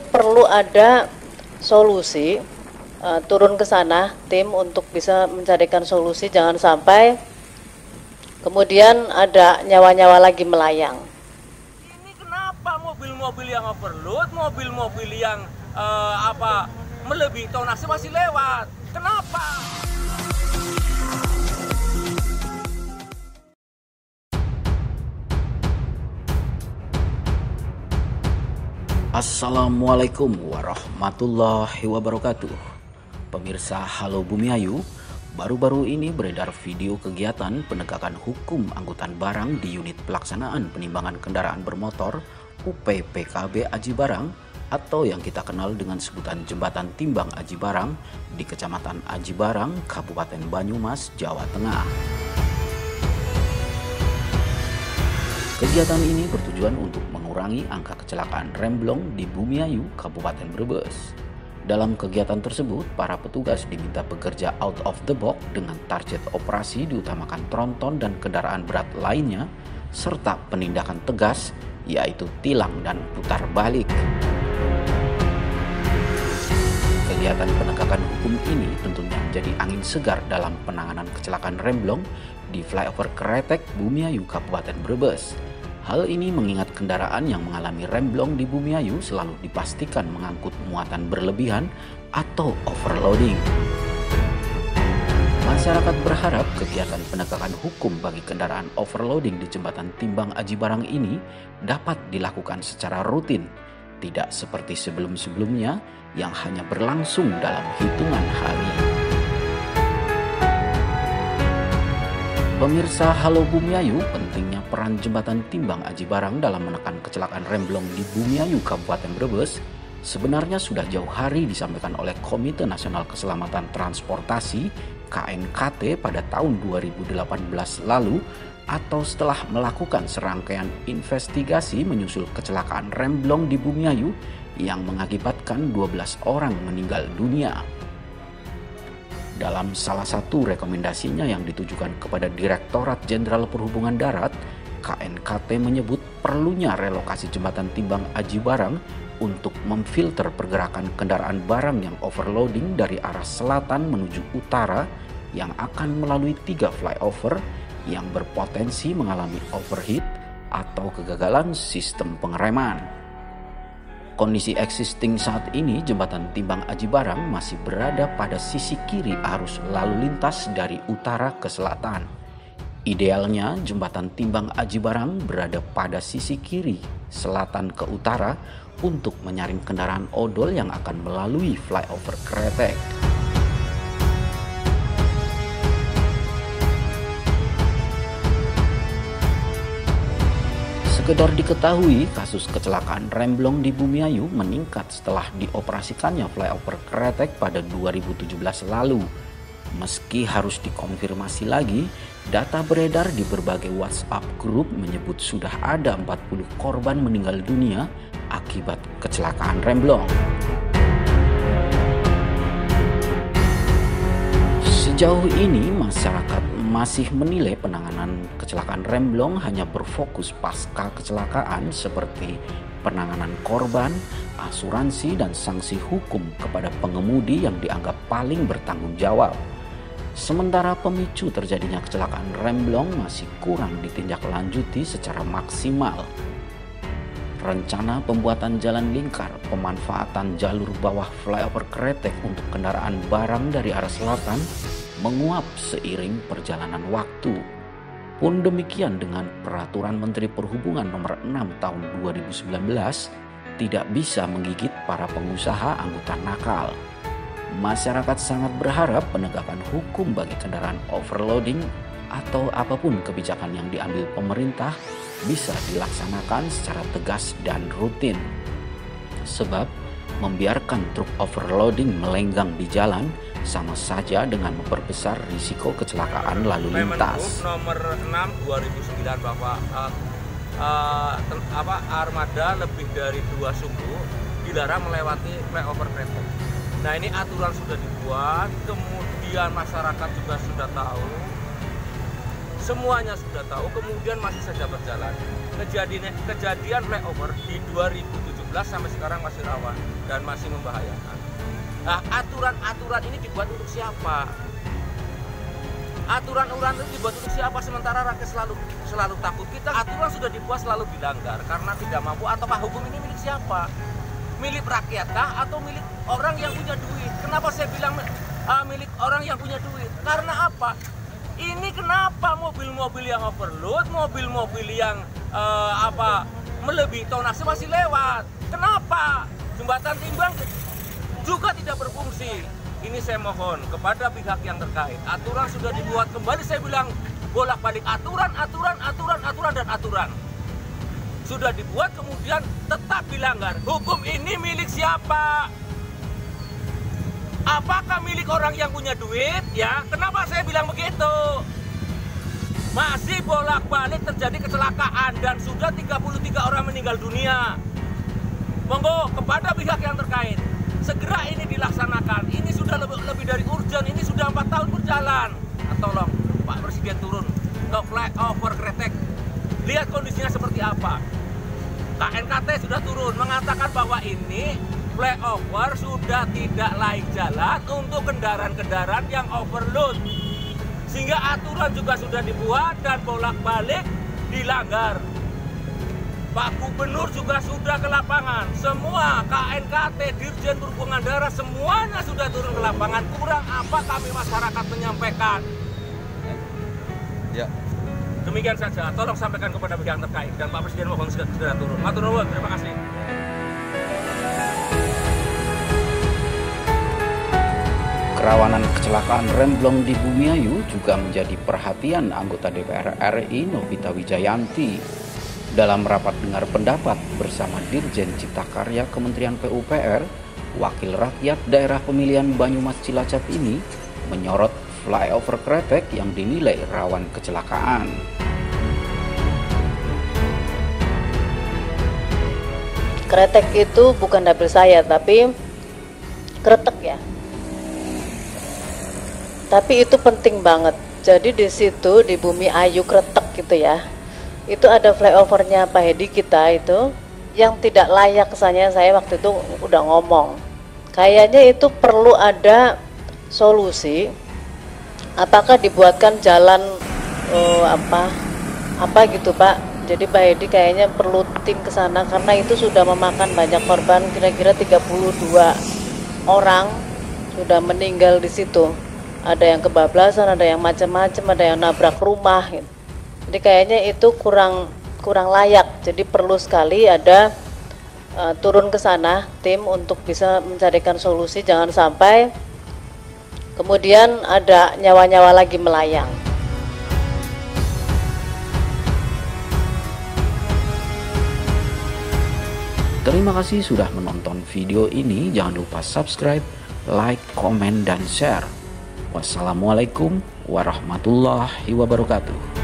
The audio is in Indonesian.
perlu ada solusi, turun ke sana tim untuk bisa mencarikan solusi, jangan sampai kemudian ada nyawa-nyawa lagi melayang. Ini kenapa mobil-mobil yang overload, mobil-mobil yang melebihi tonase masih lewat? Kenapa? Assalamualaikum warahmatullahi wabarakatuh. Pemirsa Halo Bumi Ayu, baru-baru ini beredar video kegiatan penegakan hukum angkutan barang di unit pelaksanaan penimbangan kendaraan bermotor UPPKB Aji Barang atau yang kita kenal dengan sebutan Jembatan Timbang Aji Barang di Kecamatan Aji Barang, Kabupaten Banyumas, Jawa Tengah. Kegiatan ini bertujuan untuk mengurangi angka kecelakaan remblong di Bumiayu, Kabupaten Brebes. Dalam kegiatan tersebut, para petugas diminta bekerja out of the box dengan target operasi diutamakan tronton dan kendaraan berat lainnya, serta penindakan tegas, yaitu tilang dan putar balik. Kegiatan penegakan hukum ini tentunya menjadi angin segar dalam penanganan kecelakaan remblong di flyover Kretek, Bumiayu, Kabupaten Brebes. Hal ini mengingat kendaraan yang mengalami remblong di Bumiayu selalu dipastikan mengangkut muatan berlebihan atau overloading. Masyarakat berharap kegiatan penegakan hukum bagi kendaraan overloading di Jembatan Timbang Aji Barang ini dapat dilakukan secara rutin, tidak seperti sebelum-sebelumnya yang hanya berlangsung dalam hitungan hari. Pemirsa Halo Bumiayu, pentingnya peran Jembatan Timbang Aji Barang dalam menekan kecelakaan remblong di Bumiayu, Kabupaten Brebes sebenarnya sudah jauh hari disampaikan oleh Komite Nasional Keselamatan Transportasi KNKT pada tahun 2018 lalu atau setelah melakukan serangkaian investigasi menyusul kecelakaan remblong di Bumiayu yang mengakibatkan 12 orang meninggal dunia. Dalam salah satu rekomendasinya yang ditujukan kepada Direktorat Jenderal Perhubungan Darat, KNKT menyebut perlunya relokasi Jembatan Timbang Aji Barang untuk memfilter pergerakan kendaraan barang yang overloading dari arah selatan menuju utara yang akan melalui 3 flyover yang berpotensi mengalami overheat atau kegagalan sistem pengereman. Kondisi existing saat ini, Jembatan Timbang Aji Barang masih berada pada sisi kiri arus lalu lintas dari utara ke selatan. Idealnya, Jembatan Timbang Aji Barang berada pada sisi kiri, selatan ke utara untuk menyaring kendaraan odol yang akan melalui flyover Kretek. Sekedar diketahui, kasus kecelakaan remblong di Bumiayu meningkat setelah dioperasikannya flyover Kretek pada 2017 lalu. Meski harus dikonfirmasi lagi, data beredar di berbagai WhatsApp grup menyebut sudah ada 40 korban meninggal dunia akibat kecelakaan remblong. Sejauh ini masyarakat masih menilai penanganan kecelakaan remblong hanya berfokus pasca kecelakaan seperti penanganan korban, asuransi, dan sanksi hukum kepada pengemudi yang dianggap paling bertanggung jawab. Sementara pemicu terjadinya kecelakaan remblong masih kurang ditindaklanjuti secara maksimal. Rencana pembuatan jalan lingkar, pemanfaatan jalur bawah flyover Kretek untuk kendaraan barang dari arah selatan menguap seiring perjalanan waktu. Pun demikian dengan Peraturan Menteri Perhubungan Nomor 6 Tahun 2019 tidak bisa menggigit para pengusaha angkutan nakal. Masyarakat sangat berharap penegakan hukum bagi kendaraan overloading atau apapun kebijakan yang diambil pemerintah bisa dilaksanakan secara tegas dan rutin. Sebab membiarkan truk overloading melenggang di jalan sama saja dengan memperbesar risiko kecelakaan lalu lintas. Nomor 6 2009 Bapak, armada lebih dari 2 sumbu dilarang melewati flyover Kretek. Nah, ini aturan sudah dibuat, kemudian masyarakat juga sudah tahu, semuanya sudah tahu, kemudian masih saja berjalan. Kejadian flyover di 2017 sampai sekarang masih rawan dan masih membahayakan. Nah, aturan-aturan ini dibuat untuk siapa? Aturan-aturan itu dibuat untuk siapa? Sementara rakyat selalu takut. Kita aturan sudah dibuat selalu dilanggar karena tidak mampu. Ataukah hukum ini milik siapa? Milik rakyat kah atau milik orang yang punya duit? Kenapa saya bilang milik orang yang punya duit? Karena apa? Ini kenapa mobil-mobil yang overload, mobil-mobil yang melebihi tonase masih lewat? Kenapa? Jembatan timbang juga tidak berfungsi. Ini saya mohon kepada pihak yang terkait. Aturan sudah dibuat kembali, saya bilang bolak-balik aturan dan aturan. Sudah dibuat kemudian tetap dilanggar. Hukum ini milik siapa? Apakah milik orang yang punya duit? Ya, kenapa saya bilang begitu? Masih bolak-balik terjadi kecelakaan dan sudah 33 orang meninggal dunia. Monggo kepada pihak yang terkait, segera ini dilaksanakan. Ini sudah lebih dari urgent, ini sudah 4 tahun berjalan. Tolong Pak Presiden turun ke flyover Kretek. Lihat kondisinya seperti apa. KNKT sudah turun mengatakan bahwa ini flyover sudah tidak layak jalan untuk kendaraan-kendaraan yang overload. Sehingga aturan juga sudah dibuat dan bolak-balik dilanggar. Pak Gubernur juga sudah ke lapangan. Semua KNKT, Dirjen Perhubungan Darat, semuanya sudah turun ke lapangan. Kurang apa kami masyarakat menyampaikan? Ya. Demikian saja. Tolong sampaikan kepada pihak terkait dan Pak Presiden mohon segera turun. Matur nuwun, terima kasih. Kerawanan kecelakaan remblong di Bumiayu juga menjadi perhatian anggota DPR RI Novita Wijayanti. Dalam rapat dengar pendapat bersama Dirjen Cipta Karya Kementerian PUPR, Wakil Rakyat Daerah Pemilihan Banyumas Cilacap ini menyorot flyover Kretek yang dinilai rawan kecelakaan. Kretek itu bukan dapil saya, tapi kretek ya. Tapi itu penting banget. Jadi di situ di Bumiayu Kretek gitu ya. Itu ada flyovernya Pak Hedi kita itu yang tidak layak. Kesannya saya waktu itu udah ngomong. Kayaknya itu perlu ada solusi. Apakah dibuatkan jalan apa gitu Pak. Jadi Pak Hedi kayaknya perlu tim ke sana karena itu sudah memakan banyak korban, kira-kira 32 orang sudah meninggal di situ. Ada yang kebablasan, ada yang macam-macam, ada yang nabrak rumah gitu. Jadi kayaknya itu kurang layak. Jadi perlu sekali ada turun ke sana tim untuk bisa mencarikan solusi, jangan sampai kemudian ada nyawa-nyawa lagi melayang. Terima kasih sudah menonton video ini. Jangan lupa subscribe, like, komen, dan share. Wassalamualaikum warahmatullahi wabarakatuh.